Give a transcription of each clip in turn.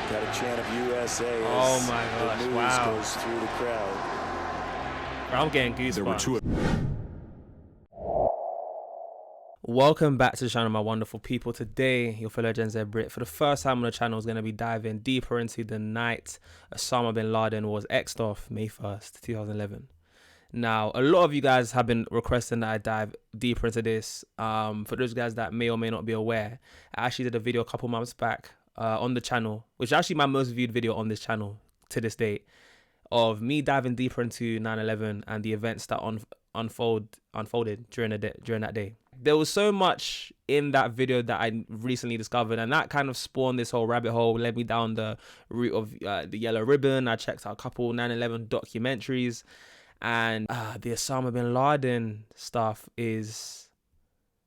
Got a chant of USA. Oh my gosh! The news Wow. goes through the crowd. I'm getting goosebumps. There were two. Welcome back to the channel, my wonderful people. Today, your fellow Gen Z Brit, for the first time on the channel, is going to be diving deeper into the night Osama Bin Laden was X'd off May 1st, 2011. Now, a lot of you guys have been requesting that I dive deeper into this. For those guys that may or may not be aware, I actually did a video a couple months back on the channel, which is actually my most viewed video on this channel to this date, of me diving deeper into 9/11 and the events that unfolded during that day. There was so much in that video that I recently discovered, and that kind of spawned this whole rabbit hole, led me down the route of the Yellow Ribbon. I checked out a couple 9/11 documentaries, and the Osama Bin Laden stuff is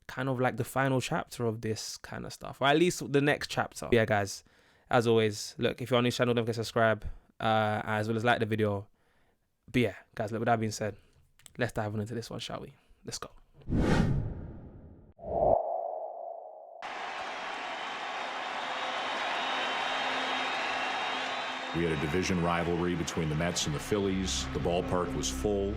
kind of like the final chapter of this kind of stuff, or at least the next chapter. Yeah, guys, as always, look, if you're on this channel, don't forget to subscribe, as well as like the video. But yeah, guys, look, with that being said, let's dive on into this one, shall we? Let's go. We had a division rivalry between the Mets and the Phillies. The ballpark was full.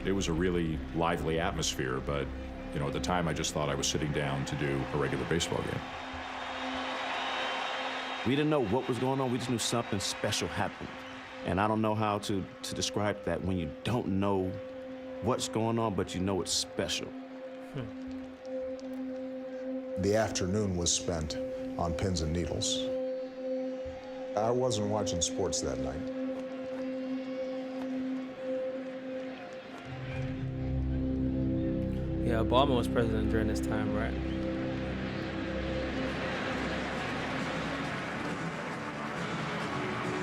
It was a really lively atmosphere, but you know, at the time I just thought I was sitting down to do a regular baseball game. We didn't know what was going on. We just knew something special happened. And I don't know how to describe that when you don't know what's going on, but you know it's special. The afternoon was spent on pins and needles. I wasn't watching sports that night. Yeah, Obama was president during this time, right?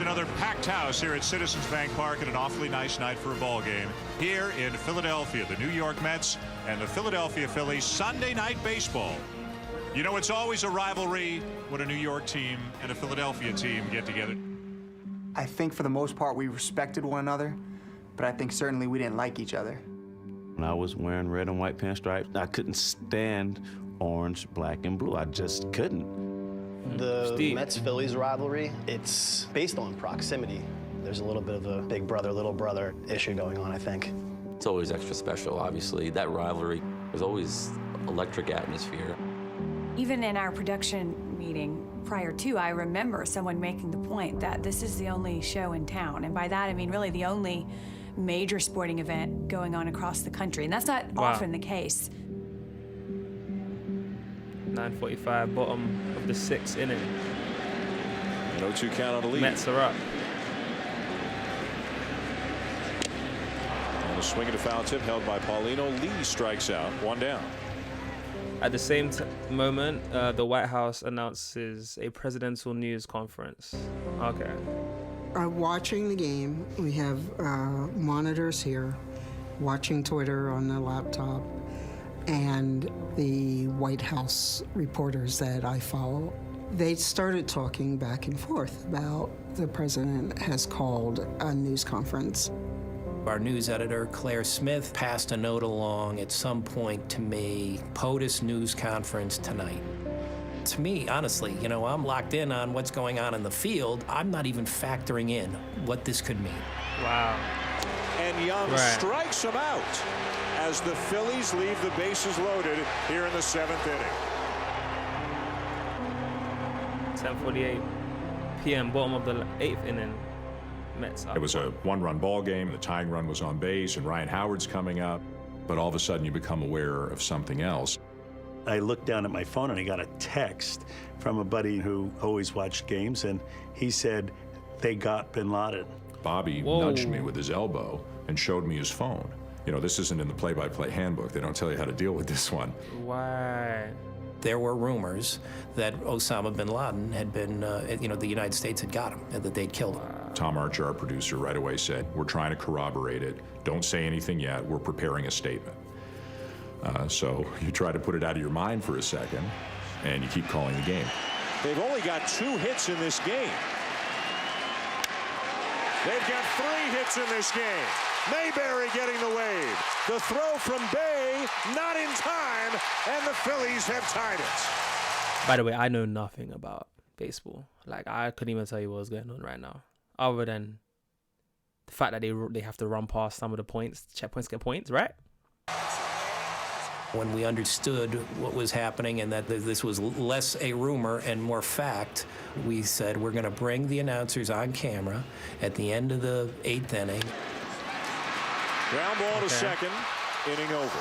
Another packed house here at Citizens Bank Park, and an awfully nice night for a ball game here in Philadelphia. The New York Mets and the Philadelphia Phillies, Sunday night baseball. You know, it's always a rivalry when a New York team and a Philadelphia team get together. I think for the most part we respected one another, but I think certainly we didn't like each other. When I was wearing red and white pinstripes, I couldn't stand orange, black, and blue. I just couldn't. The Mets-Phillies rivalry, it's based on proximity. There's a little bit of a big brother, little brother issue going on, I think. It's always extra special, obviously. That rivalry was always electric atmosphere. Even in our production meeting prior to, I remember someone making the point that this is the only show in town. And by that, I mean really the only major sporting event going on across the country. And that's not often the case. 9:45, bottom of the 6th inning. 0-2 count on the lead. Mets are up. And a swing and a foul tip held by Paulino. Lee strikes out, 1 down. At the same moment, the White House announces a presidential news conference. Okay. Watching the game, we have monitors here, watching Twitter on the laptop, and the White House reporters that I follow, they started talking back and forth about the president has called a news conference. Our news editor, Claire Smith, passed a note along at some point to me, POTUS news conference tonight. To me, honestly, you know, I'm locked in on what's going on in the field. I'm not even factoring in what this could mean. Wow. And Young strikes him out as the Phillies leave the bases loaded here in the 7th inning. 10:48 p.m., bottom of the 8th inning. Mets up. It was a one-run ball game. The tying run was on base, and Ryan Howard's coming up. But all of a sudden, you become aware of something else. I looked down at my phone, and I got a text from a buddy who always watched games, and he said, they got Bin Laden. Bobby nudged me with his elbow and showed me his phone. You know, this isn't in the play-by-play handbook. They don't tell you how to deal with this one. Why? There were rumors that Osama Bin Laden had been, you know, the United States had got him, and that they'd killed him. Tom Archer, our producer, right away said, we're trying to corroborate it. Don't say anything yet. We're preparing a statement. So you try to put it out of your mind for a second, and you keep calling the game. They've only got 2 hits in this game. They've got 3 hits in this game. Mayberry getting the wave. The throw from Bay, not in time, and the Phillies have tied it. By the way, I know nothing about baseball. Like, I couldn't even tell you what was going on right now, other than the fact that they have to run past some of the points, checkpoints, get points, right? When we understood what was happening and that this was less a rumor and more fact, we said we're going to bring the announcers on camera at the end of the 8th inning. Ground ball to second, inning over.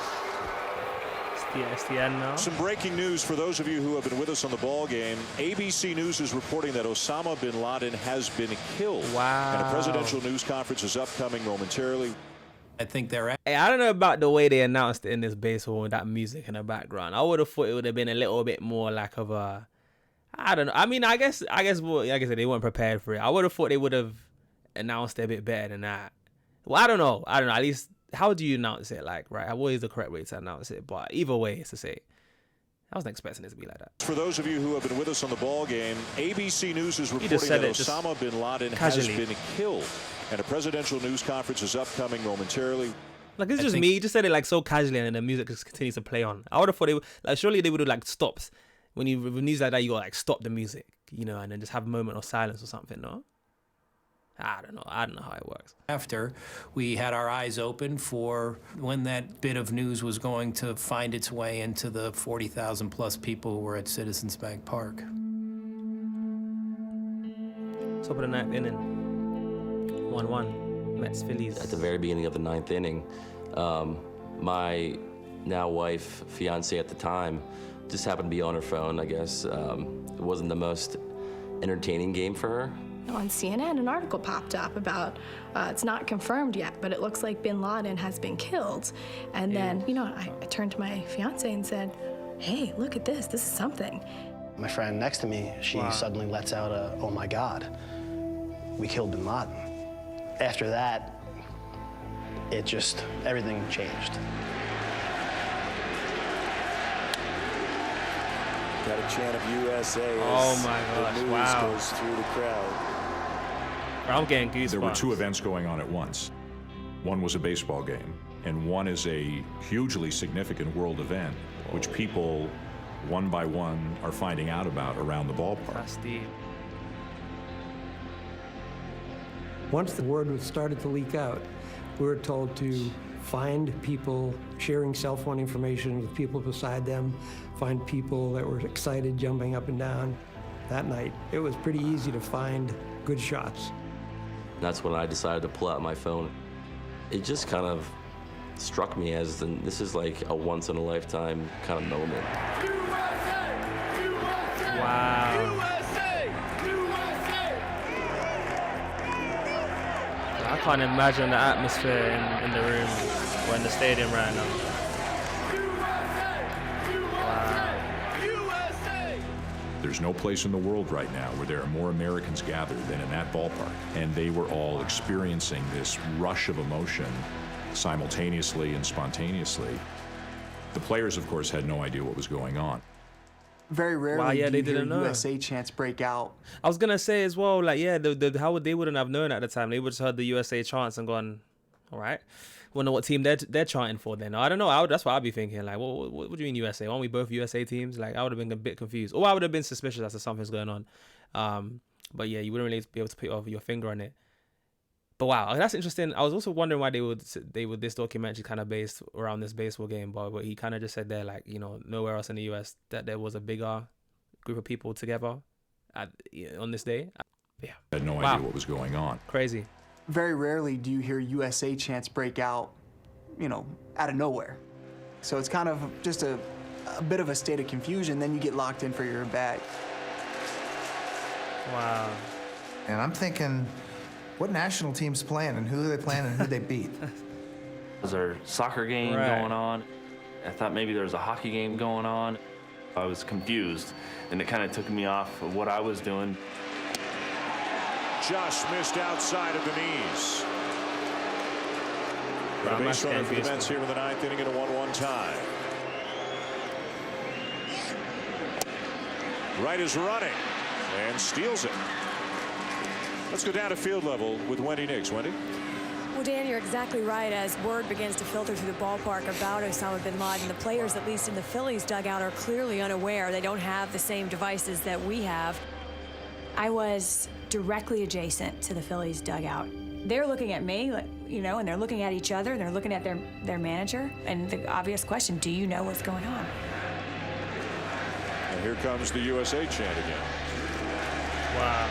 It's the end now. Some breaking news for those of you who have been with us on the ball game. ABC News is reporting that Osama Bin Laden has been killed. Wow. And a presidential news conference is upcoming momentarily. I think they're... Hey, I don't know about the way they announced it in this baseball with that music in the background. I would have thought it would have been a little bit more like of a... I don't know. I mean, I guess, like I said, they weren't prepared for it. I would have thought they would have announced it a bit better than that. Well, I don't know. At least, how do you announce it? Like, right? What is the correct way to announce it? But either way, it's to say, I wasn't expecting it to be like that. For those of you who have been with us on the ball game, ABC News is reporting that Osama Bin Laden has been killed. And a presidential news conference is upcoming momentarily. Like, it's just me. You just said it like so casually, and then the music just continues to play on. I would have thought they would, like, surely they would have like stopped when you with news like that. You gotta like stop the music, you know, and then just have a moment of silence or something. No, I don't know. I don't know how it works. After we had our eyes open for when that bit of news was going to find its way into the 40,000 plus people who were at Citizens Bank Park. Top of the 9th inning. 1-1, Mets, Phillies. At the very beginning of the 9th inning, my now wife, fiance at the time, just happened to be on her phone, I guess. It wasn't the most entertaining game for her. On CNN, an article popped up about, it's not confirmed yet, but it looks like Bin Laden has been killed. And then, you know, I turned to my fiance and said, hey, look at this is something. My friend next to me, she suddenly lets out a, oh my God, we killed Bin Laden. After that, it just, everything changed. Got a chant of USA. Oh my gosh, the news goes through the crowd. I'm getting goosebumps. There were two events going on at once. One was a baseball game, and one is a hugely significant world event, which people, one by one, are finding out about around the ballpark. That's deep. Once the word started to leak out, we were told to find people sharing cell phone information with people beside them, find people that were excited, jumping up and down. That night, it was pretty easy to find good shots. That's when I decided to pull out my phone. It just kind of struck me as this is like a once-in-a-lifetime kind of moment. USA! USA! Wow. USA! USA! I can't imagine the atmosphere in the room or in the stadium right now. There's no place in the world right now where there are more Americans gathered than in that ballpark. And they were all experiencing this rush of emotion simultaneously and spontaneously. The players, of course, had no idea what was going on. Very rarely do they you hear didn't know. USA chants break out. I was gonna say as well, like, yeah, how would they wouldn't have known at the time. They would just heard the USA chants and gone, all right, wonder what team they're chanting for then. I don't know. That's what I'd be thinking. Like, what do you mean USA? Aren't we both USA teams? Like, I would have been a bit confused, or I would have been suspicious as to something's going on. But yeah, you wouldn't really be able to put your finger on it. But wow, that's interesting. I was also wondering why they would this documentary kind of based around this baseball game, but he kind of just said there, like, you know, nowhere else in the US that there was a bigger group of people together on this day. Yeah, had no idea what was going on. Crazy. Very rarely do you hear USA chants break out, you know, out of nowhere. So it's kind of just a bit of a state of confusion. Then you get locked in for your bag. Wow. And I'm thinking, what national team's playing and who are they playing and who they beat? Was there a soccer game going on? I thought maybe there was a hockey game going on. I was confused, and it kind of took me off of what I was doing. Just missed outside of the knees. A base runner for the Mets here in the 9th inning at a 1-1 tie. Wright is running and steals it. Let's go down to field level with Wendy Nix. Wendy? Well, Dan, you're exactly right. As word begins to filter through the ballpark about Osama Bin Laden, the players, at least in the Phillies dugout, are clearly unaware. They don't have the same devices that we have. I was directly adjacent to the Phillies dugout. They're looking at me, like, you know, and they're looking at each other, and they're looking at their manager. And the obvious question, do you know what's going on? And here comes the USA chant again. Wow.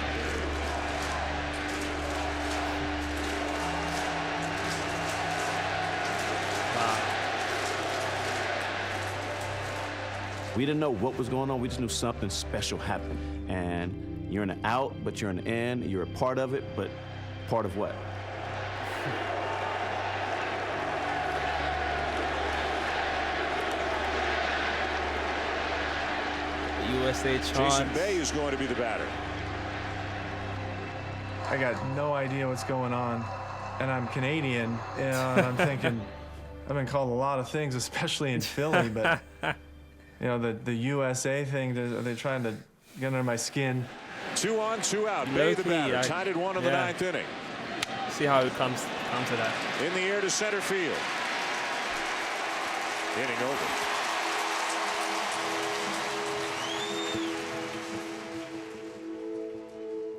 We didn't know what was going on. We just knew something special happened. And you're in an out, but you're in an in. You're a part of it, but part of what? USA chant. Jason Bay is going to be the batter. I got no idea what's going on, and I'm Canadian, you know, and I'm thinking, I've been called a lot of things, especially in Philly, but you know, the USA thing, they're trying to get under my skin. 2 on, 2 out. Bay the batter, tied at 1 in the 9th inning. See how it comes to that. In the air to center field. Inning over.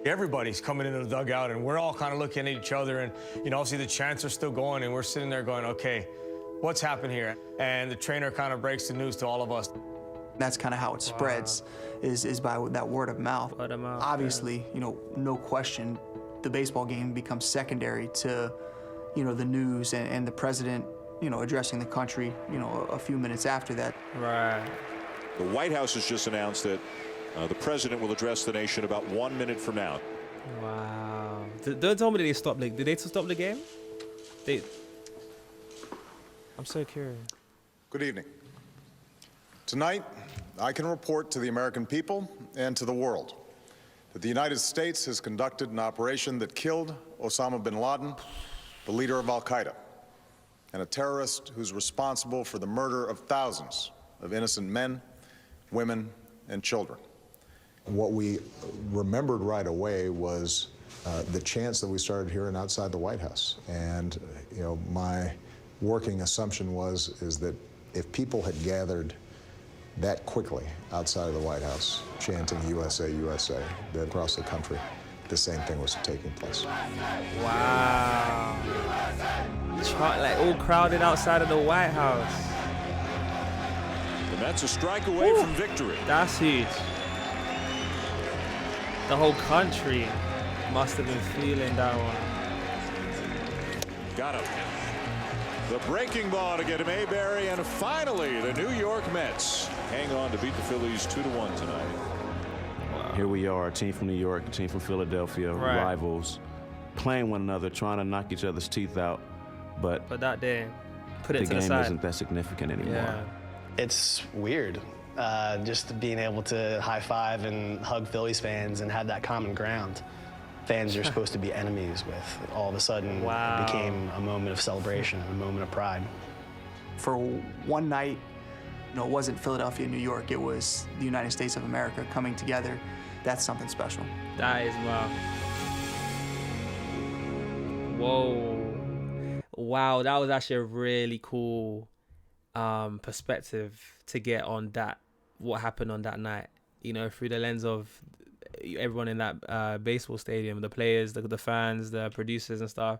Everybody's coming into the dugout, and we're all kind of looking at each other, and you know, obviously the chants are still going, and we're sitting there going, okay, what's happened here? And the trainer kind of breaks the news to all of us. That's kind of how it spreads, is by that word of mouth. Obviously, you know, no question, the baseball game becomes secondary to, you know, the news and the president, you know, addressing the country, you know, a few minutes after that. Right. The White House has just announced that the president will address the nation about 1 minute from now. Wow. Don't tell me they stopped. Like, did they stop the game? I'm so curious. Good evening. Tonight, I can report to the American people and to the world that the United States has conducted an operation that killed Osama Bin Laden, the leader of Al-Qaeda, and a terrorist who's responsible for the murder of thousands of innocent men, women, and children. What we remembered right away was the chants that we started hearing outside the White House. And you know, my working assumption is that if people had gathered that quickly outside of the White House, chanting USA, USA, that across the country, the same thing was taking place. Wow. Like all crowded outside of the White House. And that's a strike away from victory. That's huge. The whole country must have been feeling that one. Got him. The breaking ball to get him Mayberry, and finally the New York Mets hang on to beat the Phillies 2-1 tonight. Wow. Here we are, a team from New York, a team from Philadelphia, rivals, playing one another, trying to knock each other's teeth out, but that day, put it to the side. The game isn't that significant anymore. Yeah. It's weird, just being able to high five and hug Phillies fans and have that common ground. Fans you're supposed to be enemies with, all of a sudden it became a moment of celebration, a moment of pride. For one night, you know, it wasn't Philadelphia, New York, it was the United States of America coming together. That's something special. That is wow. Whoa. Wow, that was actually a really cool perspective to get on that, what happened on that night, you know, through the lens of everyone in that baseball stadium, the players, the fans, the producers and stuff.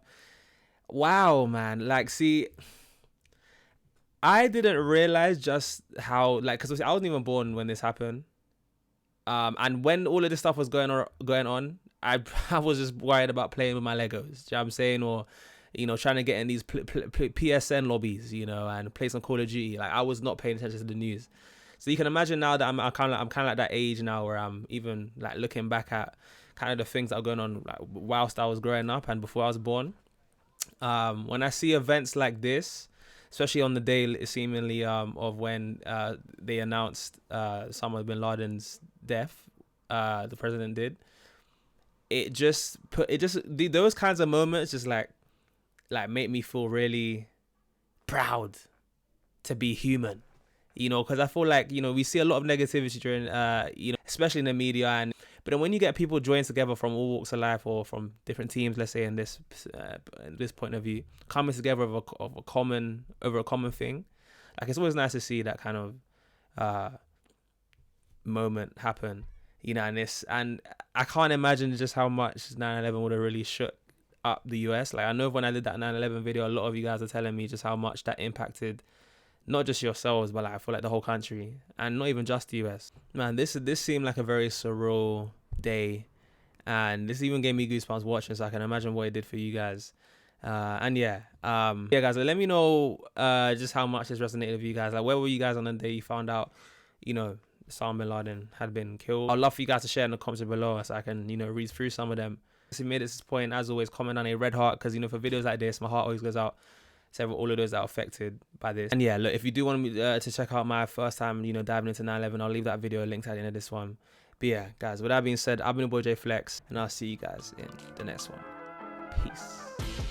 Wow, man. Like, see, I didn't realize just how, like, because I wasn't even born when this happened. And when all of this stuff was going on, I was just worried about playing with my Legos. Do you know what I'm saying? Or, you know, trying to get in these PSN lobbies, you know, and play some Call of Duty. Like, I was not paying attention to the news. So you can imagine now that I'm kind of like that age now where I'm even like looking back at kind of the things that are going on like, whilst I was growing up and before I was born. When I see events like this, especially on the day seemingly of when they announced Osama Bin Laden's death, the president did, those kinds of moments just like make me feel really proud to be human. You know, because I feel like, you know, we see a lot of negativity during, you know, especially in the media. But then when you get people joined together from all walks of life or from different teams, let's say in this point of view, coming together over a common thing, like it's always nice to see that kind of moment happen. you know, and I can't imagine just how much 9/11 would have really shook up the US. Like, I know when I did that 9/11 video, a lot of you guys are telling me just how much that impacted not just yourselves, but like I feel like the whole country, and not even just the US. Man, this seemed like a very surreal day, and this even gave me goosebumps watching, so I can imagine what it did for you guys. And yeah, guys, let me know just how much this resonated with you guys. Like, where were you guys on the day you found out, you know, Osama Bin Laden had been killed? I'd love for you guys to share in the comments below so I can, you know, read through some of them. If you made it to this point, as always, comment on a red heart, because, you know, for videos like this, my heart always goes out to all of those that are affected by this. And yeah, look, if you do want me to check out my first time, you know, diving into 9/11, I'll leave that video linked at the end of this one. But yeah, guys, with that being said, I've been your boy JayFlex, and I'll see you guys in the next one. Peace.